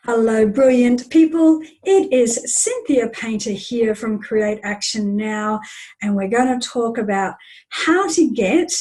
Hello, brilliant people. It is Cynthia Painter here from Create Action Now, and we're going to talk about how to get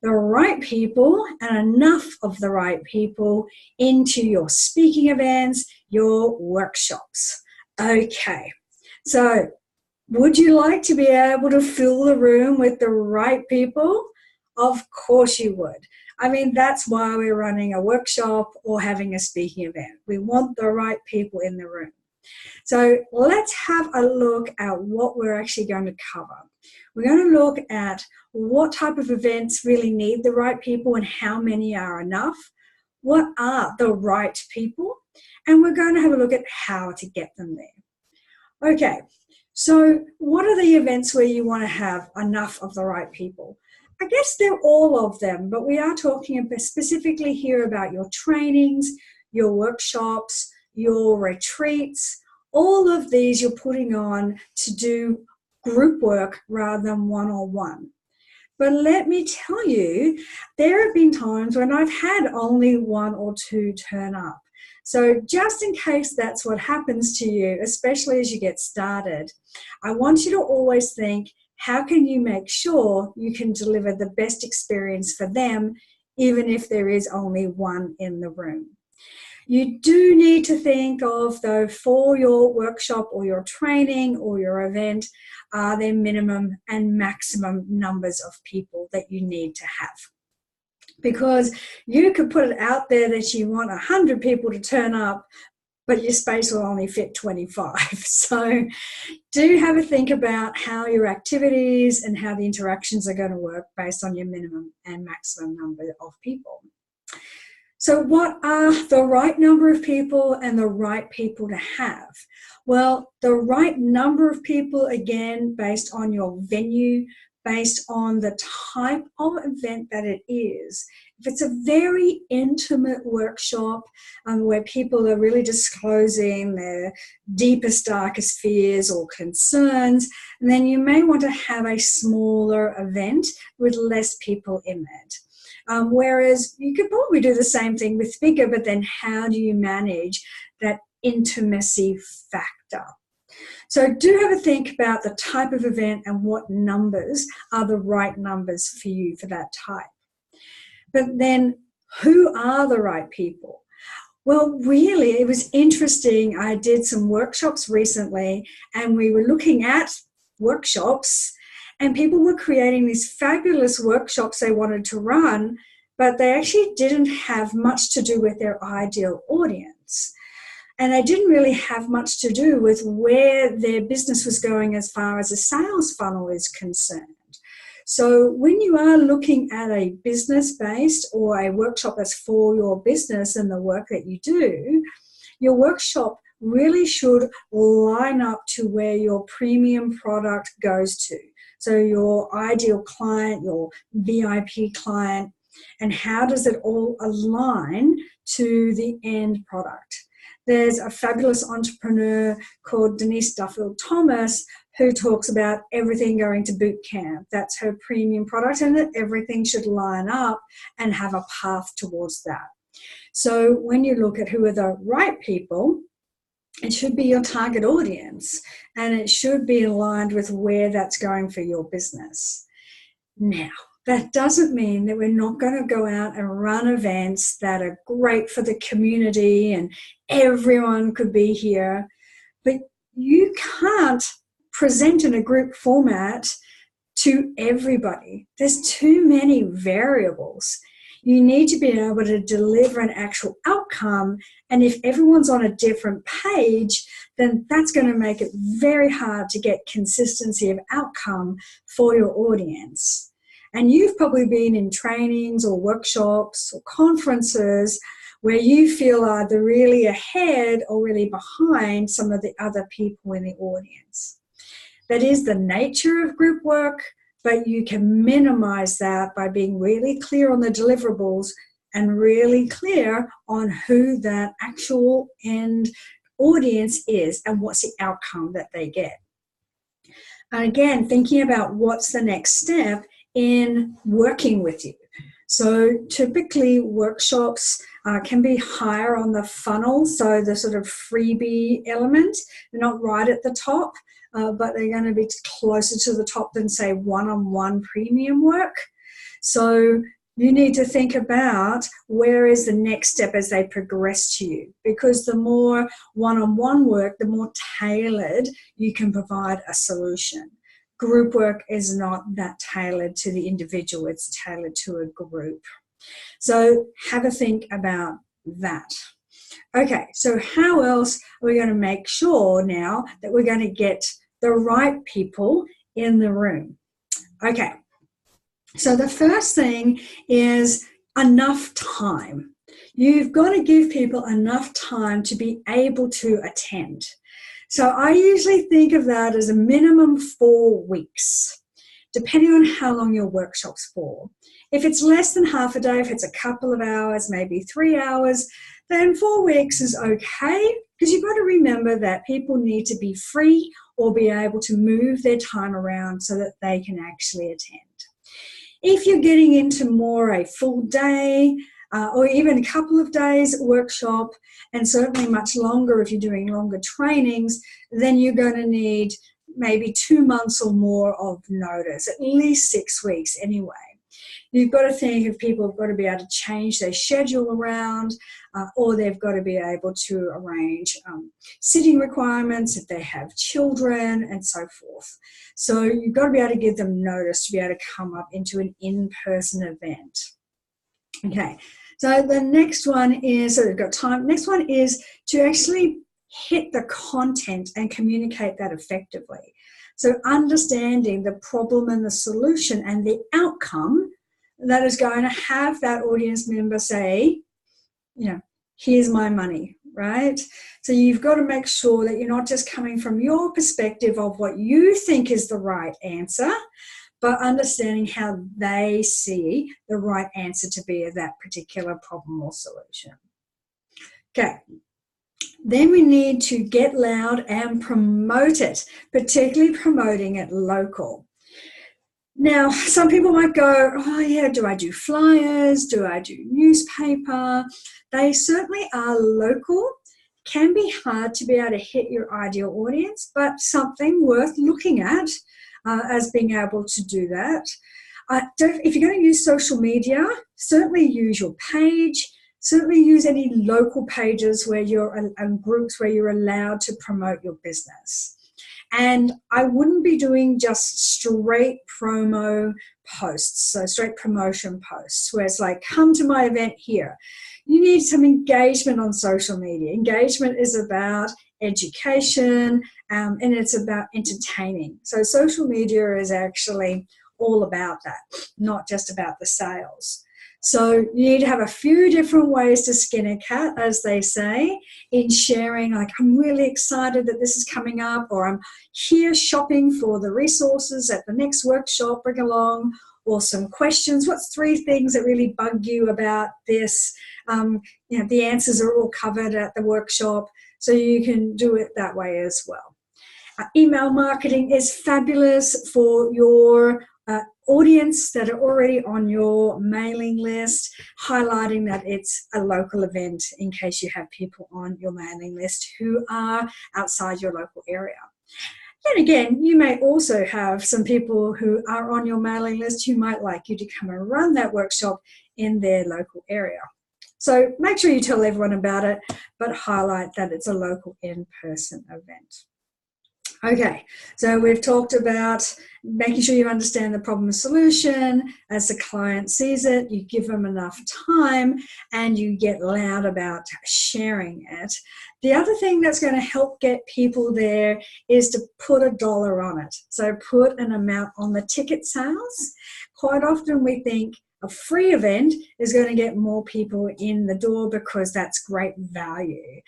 the right people and enough of the right people into your speaking events, your workshops. Okay, so would you like to be able to fill the room with the right people? Of course you would. I mean, that's why we're running a workshop or having a speaking event. We want the right people in the room. So let's have a look at what we're actually going to cover. We're going to look at what type of events really need the right people and how many are enough. What are the right people? And we're going to have a look at how to get them there. Okay, so what are the events where you want to have enough of the right people? I guess they're all of them, but we are talking specifically here about your trainings, your workshops, your retreats. All of these you're putting on to do group work rather than one-on-one. But let me tell you, there have been times when I've had only one or two turn up. So just in case that's what happens to you, especially as you get started, I want you to always think, how can you make sure you can deliver the best experience for them, even if there is only one in the room? You do need to think of, though, for your workshop or your training or your event, are there minimum and maximum numbers of people that you need to have? Because you could put it out there that you want 100 people to turn up, but your space will only fit 25. So do have a think about how your activities and how the interactions are going to work based on your minimum and maximum number of people. So what are the right number of people and the right people to have? Well, the right number of people, again, based on your venue, based on the type of event that it is. If it's a very intimate workshop where people are really disclosing their deepest, darkest fears or concerns, then you may want to have a smaller event with less people in it. Whereas you could probably do the same thing with bigger, but then how do you manage that intimacy factor? So do have a think about the type of event and what numbers are the right numbers for you for that type. But then who are the right people? Well, really, it was interesting. I did some workshops recently and we were looking at workshops and people were creating these fabulous workshops they wanted to run, but they actually didn't have much to do with their ideal audience. And they didn't really have much to do with where their business was going as far as a sales funnel is concerned. So when you are looking at a business-based or a workshop that's for your business and the work that you do, your workshop really should line up to where your premium product goes to. So your ideal client, your VIP client, and how does it all align to the end product? There's a fabulous entrepreneur called Denise Duffield-Thomas who talks about everything going to boot camp. That's her premium product, and that everything should line up and have a path towards that. So when you look at who are the right people, it should be your target audience, and it should be aligned with where that's going for your business. Now, that doesn't mean that we're not going to go out and run events that are great for the community and everyone could be here, but you can't present in a group format to everybody. There's too many variables. You need to be able to deliver an actual outcome, and if everyone's on a different page, then that's going to make it very hard to get consistency of outcome for your audience. And you've probably been in trainings or workshops or conferences where you feel either really ahead or really behind some of the other people in the audience. That is the nature of group work, but you can minimize that by being really clear on the deliverables and really clear on who that actual end audience is and what's the outcome that they get. And again, thinking about what's the next step in working with you. So typically workshops can be higher on the funnel, so the sort of freebie element, they're not right at the top, but they're going to be closer to the top than, say, one-on-one premium work. So you need to think about where is the next step as they progress to you, because the more one-on-one work, the more tailored you can provide a solution. Group work is not that tailored to the individual, it's tailored to a group. So have a think about that. Okay, so how else are we going to make sure now that we're going to get the right people in the room? Okay, so the first thing is enough time. You've got to give people enough time to be able to attend. So I usually think of that as a minimum 4 weeks, depending on how long your workshop's for. If it's less than half a day, if it's a couple of hours, maybe 3 hours, then 4 weeks is okay, because you've got to remember that people need to be free or be able to move their time around so that they can actually attend. If you're getting into more a full day or even a couple of days workshop, and certainly much longer if you're doing longer trainings, then you're going to need maybe 2 months or more of notice, at least 6 weeks anyway. You've got to think if people have got to be able to change their schedule around, or they've got to be able to arrange sitting requirements if they have children and so forth. So you've got to be able to give them notice to be able to come up into an in-person event. Okay, so the next one is, so we've got time. Next one is to actually hit the content and communicate that effectively. So understanding the problem and the solution and the outcome that is going to have that audience member say, you know, here's my money, right? So you've got to make sure that you're not just coming from your perspective of what you think is the right answer, but understanding how they see the right answer to be of that particular problem or solution. Okay. Then we need to get loud and promote it, particularly promoting it local. Now, some people might go, oh yeah, do I do flyers? Do I do newspaper? They certainly are local. Can be hard to be able to hit your ideal audience, but something worth looking at as being able to do that. If you're going to use social media, certainly use your page. Certainly use any local pages where you're and groups where you're allowed to promote your business. And I wouldn't be doing just straight promo posts, so straight promotion posts, where it's like, come to my event here. You need some engagement on social media. Engagement is about education and it's about entertaining. So social media is actually all about that, not just about the sales. So you need to have a few different ways to skin a cat, as they say, in sharing, like, I'm really excited that this is coming up, or I'm here shopping for the resources at the next workshop, bring along, or some questions. What's 3 things that really bug you about this? The answers are all covered at the workshop, so you can do it that way as well. Email marketing is fabulous for your audience that are already on your mailing list, highlighting that it's a local event in case you have people on your mailing list who are outside your local area. Then again, you may also have some people who are on your mailing list who might like you to come and run that workshop in their local area. So make sure you tell everyone about it, but highlight that it's a local in-person event. Okay, so we've talked about making sure you understand the problem and solution as the client sees it, you give them enough time, and you get loud about sharing it. The other thing that's going to help get people there is to put a dollar on it. So put an amount on the ticket sales. Quite often we think a free event is going to get more people in the door because that's great value.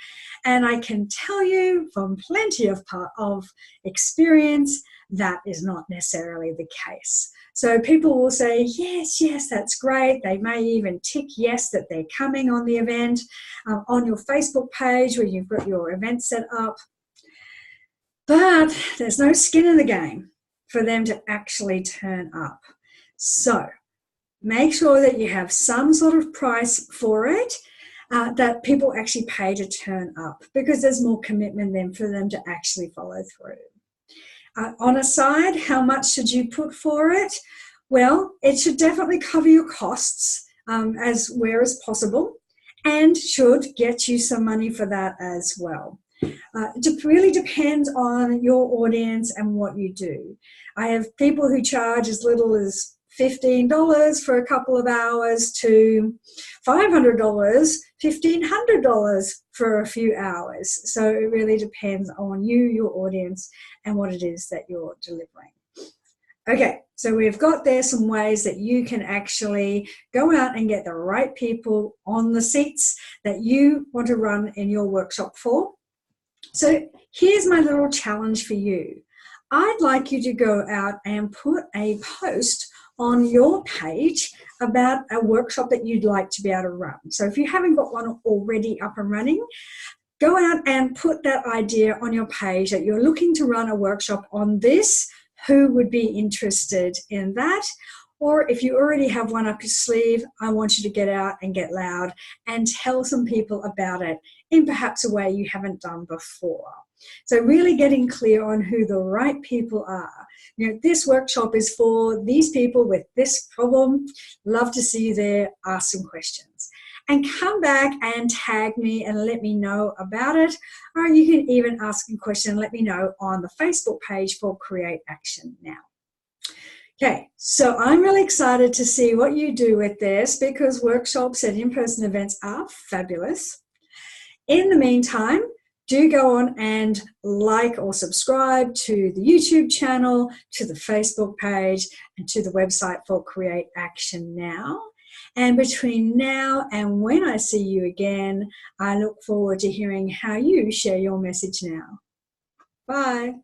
And I can tell you from plenty of experience that is not necessarily the case. So people will say, yes, that's great. They may even tick yes that they're coming on the event on your Facebook page where you've got your event set up. But there's no skin in the game for them to actually turn up. So make sure that you have some sort of price for it. that people actually pay to turn up, because there's more commitment then for them to actually follow through. On a side, how much should you put for it? Well, it should definitely cover your costs as possible, and should get you some money for that as well. It really depends on your audience and what you do. I have people who charge as little as $15 for a couple of hours to $500, $1,500 for a few hours. So it really depends on you, your audience, and what it is that you're delivering. Okay, so we've got there some ways that you can actually go out and get the right people on the seats that you want to run in your workshop for. So here's my little challenge for you. I'd like you to go out and put a post on your page about a workshop that you'd like to be able to run. So if you haven't got one already up and running, go out and put that idea on your page that you're looking to run a workshop on this. Who would be interested in that? Or if you already have one up your sleeve, I want you to get out and get loud and tell some people about it in perhaps a way you haven't done before. So really getting clear on who the right people are. You know, this workshop is for these people with this problem. Love to see you there. Ask some questions. And come back and tag me and let me know about it. Or you can even ask a question and let me know on the Facebook page for Create Action Now. Okay, so I'm really excited to see what you do with this, because workshops and in-person events are fabulous. In the meantime, do go on and like or subscribe to the YouTube channel, to the Facebook page, and to the website for Create Action Now. And between now and when I see you again, I look forward to hearing how you share your message now. Bye.